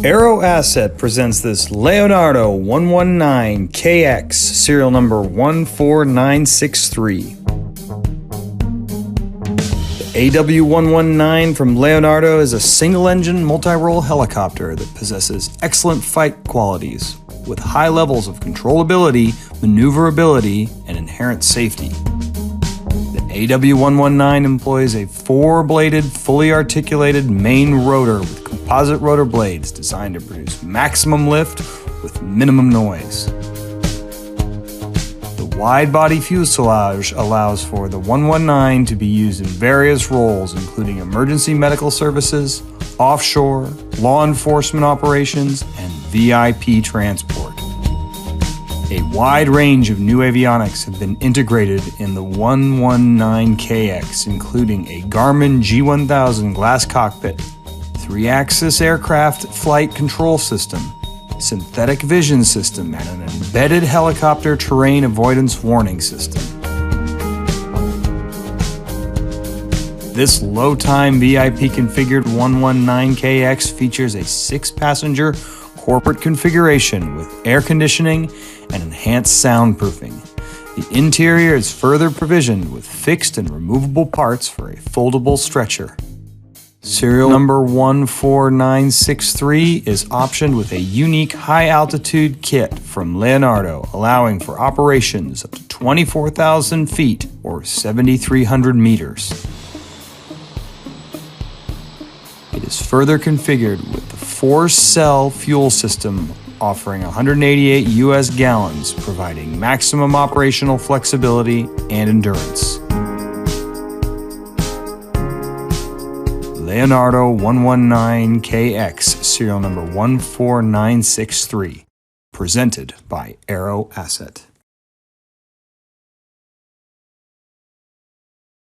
Aero Asset presents this Leonardo 119KX, serial number 14963. The AW119 from Leonardo is a single-engine multi-role helicopter that possesses excellent fight qualities with high levels of controllability, maneuverability, and inherent safety. The AW119 employs a four-bladed, fully articulated main rotor with composite rotor blades designed to produce maximum lift with minimum noise. The wide-body fuselage allows for the 119 to be used in various roles, including emergency medical services, offshore, law enforcement operations, and VIP transport. A wide range of new avionics have been integrated in the 119KX, including a Garmin G1000 glass cockpit, 3-axis aircraft flight control system, synthetic vision system, and an embedded helicopter terrain avoidance warning system. This low-time VIP configured 119KX features a 6-passenger corporate configuration with air conditioning and enhanced soundproofing. The interior is further provisioned with fixed and removable parts for a foldable stretcher. Serial number 14963 is optioned with a unique high-altitude kit from Leonardo, allowing for operations up to 24,000 feet or 7,300 meters. It is further configured with the 4-cell fuel system offering 188 US gallons, providing maximum operational flexibility and endurance. Leonardo 119KX, serial number 14963, presented by Aero Asset.